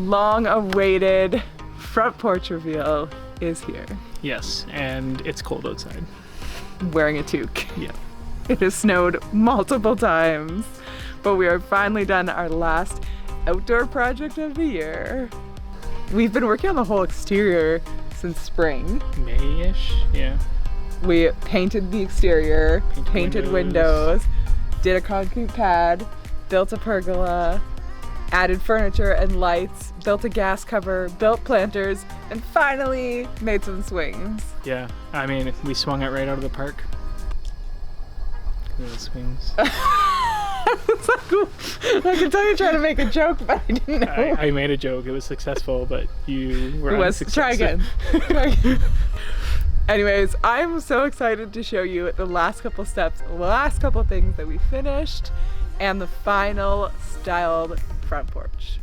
long-awaited front porch reveal is here. Yes, and it's cold outside. Wearing a toque. Yeah. It has snowed multiple times, but we are finally done our last outdoor project of the year. We've been working on the whole exterior since spring. May-ish, yeah. We painted the exterior, painted windows, did a concrete pad, built a pergola, added furniture and lights, built a gas cover, built planters, and finally made some swings. Yeah, I mean, we swung it right out of the park. The swings. It's like, I can tell you're trying to make a joke, but I didn't know. I made a joke. It was successful, but you were unsuccessful. Try again. Anyways, I'm so excited to show you the last couple steps, the last couple things that we finished, and the final styled front porch.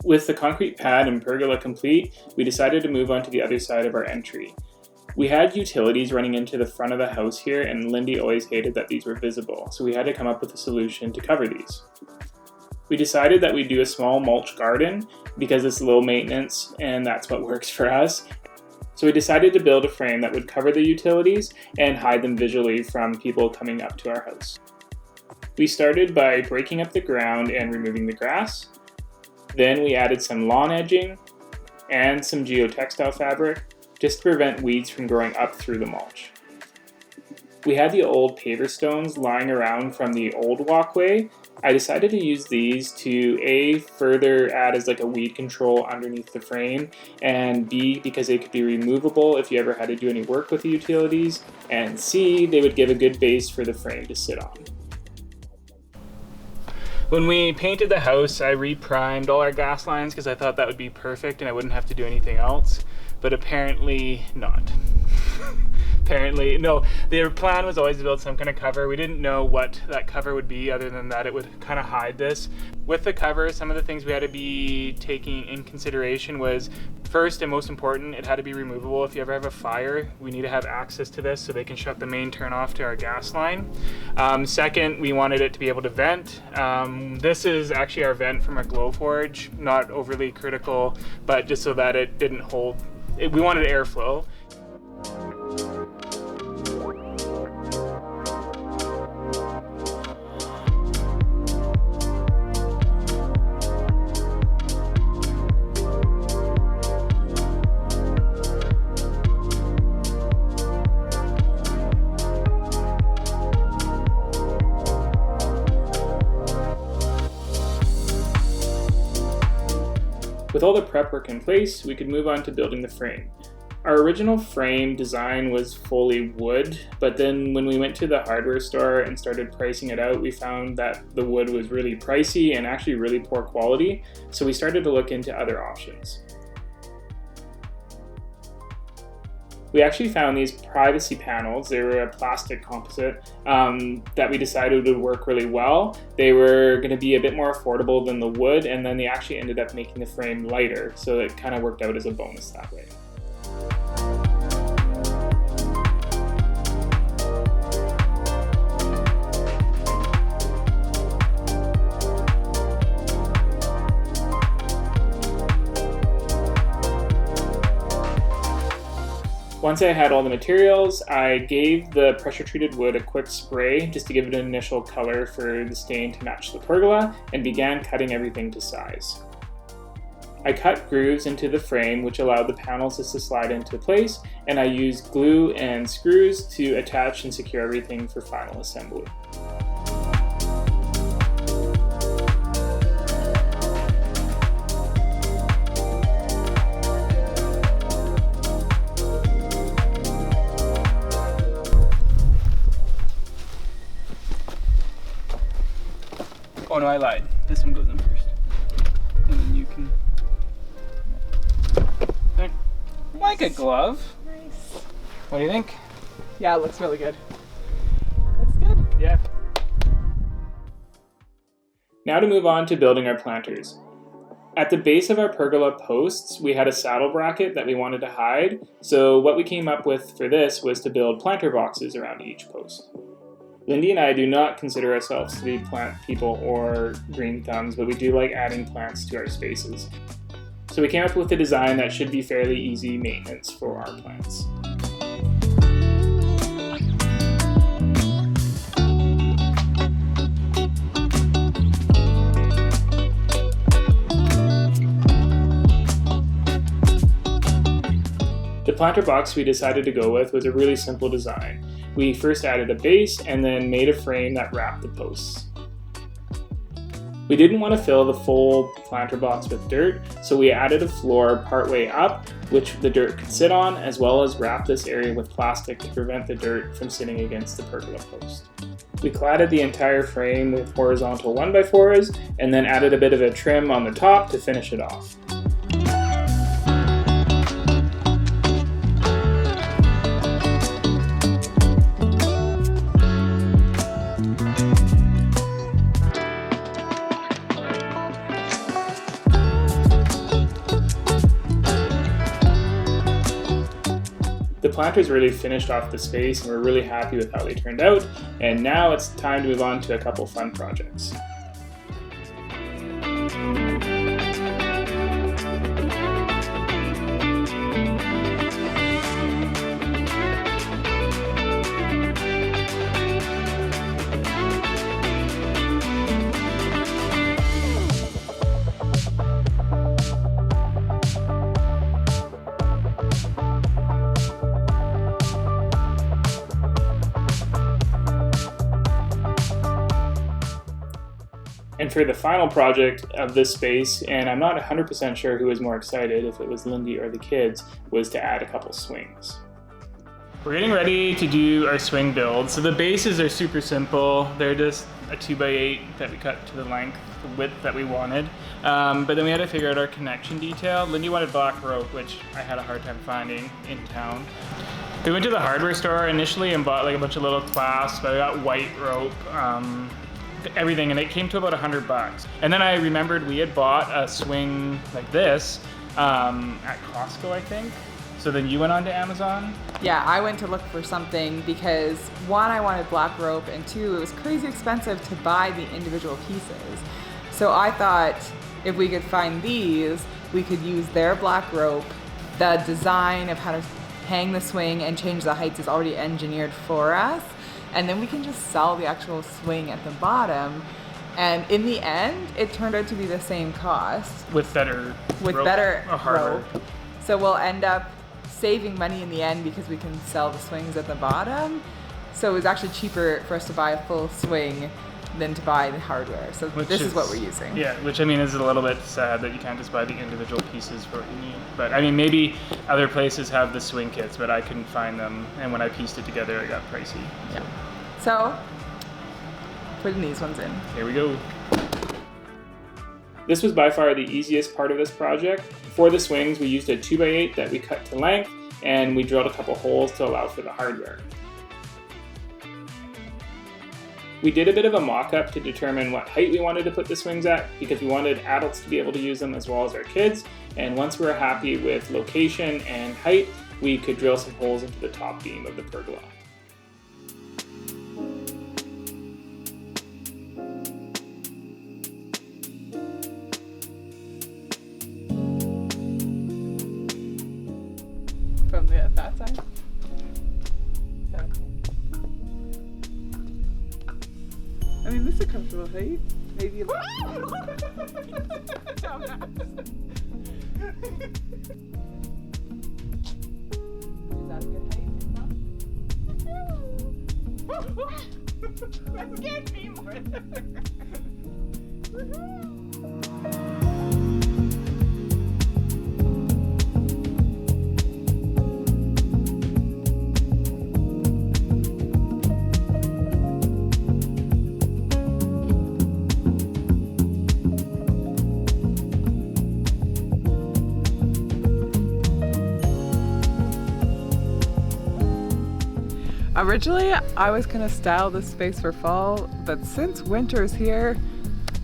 With the concrete pad and pergola complete, we decided to move on to the other side of our entry. We had utilities running into the front of the house here, and Lindy always hated that these were visible, so we had to come up with a solution to cover these. We decided that we'd do a small mulch garden because it's low maintenance and that's what works for us. So we decided to build a frame that would cover the utilities and hide them visually from people coming up to our house. We started by breaking up the ground and removing the grass. Then we added some lawn edging and some geotextile fabric just to prevent weeds from growing up through the mulch. We had the old paver stones lying around from the old walkway. I decided to use these to A, further add as like a weed control underneath the frame, and B, because they could be removable if you ever had to do any work with the utilities, and C, they would give a good base for the frame to sit on. When we painted the house, I re-primed all our gas lines because I thought that would be perfect and I wouldn't have to do anything else, but apparently not. Apparently, no, their plan was always to build some kind of cover. We didn't know what that cover would be other than that it would kind of hide this. With the cover, some of the things we had to be taking in consideration was, first and most important, it had to be removable. If you ever have a fire, we need to have access to this so they can shut the main turn off to our gas line. Second, we wanted it to be able to vent. This is actually our vent from our Glowforge, not overly critical, but just so that it didn't hold, we wanted airflow. With all the prep work in place, we could move on to building the frame. Our original frame design was fully wood, but then when we went to the hardware store and started pricing it out, we found that the wood was really pricey and actually really poor quality, so we started to look into other options. We actually found these privacy panels. They were a plastic composite that we decided would work really well. They were going to be a bit more affordable than the wood, and then they actually ended up making the frame lighter, so it kind of worked out as a bonus that way. Once I had all the materials, I gave the pressure-treated wood a quick spray just to give it an initial color for the stain to match the pergola, and began cutting everything to size. I cut grooves into the frame which allowed the panels to slide into place, and I used glue and screws to attach and secure everything for final assembly. Oh no, I lied. This one goes in first. And then you can... There. Like a glove. Nice. What do you think? Yeah, it looks really good. Looks good. Yeah. Now to move on to building our planters. At the base of our pergola posts, we had a saddle bracket that we wanted to hide, so what we came up with for this was to build planter boxes around each post. Lindy and I do not consider ourselves to be plant people or green thumbs, but we do like adding plants to our spaces. So we came up with a design that should be fairly easy maintenance for our plants. The planter box we decided to go with was a really simple design. We first added a base and then made a frame that wrapped the posts. We didn't want to fill the full planter box with dirt, so we added a floor partway up, which the dirt could sit on, as well as wrap this area with plastic to prevent the dirt from sitting against the pergola post. We cladded the entire frame with horizontal 1x4s and then added a bit of a trim on the top to finish it off. The planters really finished off the space and we're really happy with how they turned out, and now it's time to move on to a couple fun projects. And for the final project of this space, and I'm not 100% sure who was more excited, if it was Lindy or the kids, was to add a couple swings. We're getting ready to do our swing build. So the bases are super simple. They're just a 2x8 that we cut to the length, the width that we wanted. But then we had to figure out our connection detail. Lindy wanted black rope, which I had a hard time finding in town. We went to the hardware store initially and bought like a bunch of little clasps, but we got white rope, everything, and it came to about $100. And then I remembered we had bought a swing like this at Costco, I think. So then you went on to Amazon? Yeah, I went to look for something because one, I wanted black rope, and two, it was crazy expensive to buy the individual pieces. So I thought if we could find these, we could use their black rope. The design of how to hang the swing and change the heights is already engineered for us. And then we can just sell the actual swing at the bottom. And in the end, it turned out to be the same cost. With better rope. So we'll end up saving money in the end because we can sell the swings at the bottom. So it was actually cheaper for us to buy a full swing than to buy the hardware. So this is what we're using. Yeah, which I mean is a little bit sad that you can't just buy the individual pieces for what you need. But I mean, maybe other places have the swing kits, but I couldn't find them. And when I pieced it together, it got pricey. Yeah. So putting these ones in. Here we go. This was by far the easiest part of this project. For the swings, we used a 2x8 that we cut to length, and we drilled a couple holes to allow for the hardware. We did a bit of a mock-up to determine what height we wanted to put the swings at, because we wanted adults to be able to use them as well as our kids. And once we were happy with location and height, we could drill some holes into the top beam of the pergola. From that side? I mean, this is a comfortable height. Maybe a little. Is that a good height? That scared me more. Originally, I was gonna style this space for fall, but since winter's here,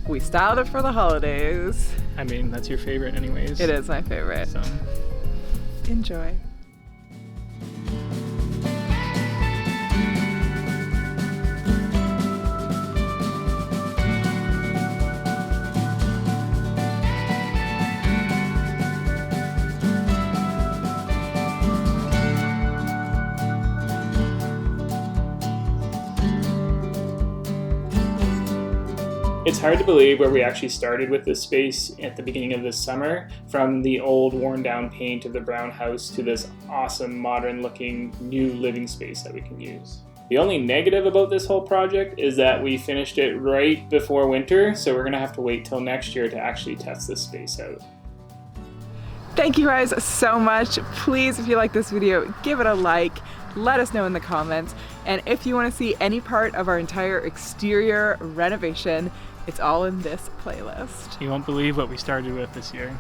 We styled it for the holidays. I mean, that's your favorite anyways. It is my favorite. So. Enjoy. It's hard to believe where we actually started with this space at the beginning of this summer, from the old worn down paint of the brown house to this awesome modern looking new living space that we can use. The only negative about this whole project is that we finished it right before winter, so we're gonna have to wait till next year to actually test this space out. Thank you guys so much. Please, if you like this video, give it a like. Let us know in the comments. And if you want to see any part of our entire exterior renovation, it's all in this playlist. You won't believe what we started with this year.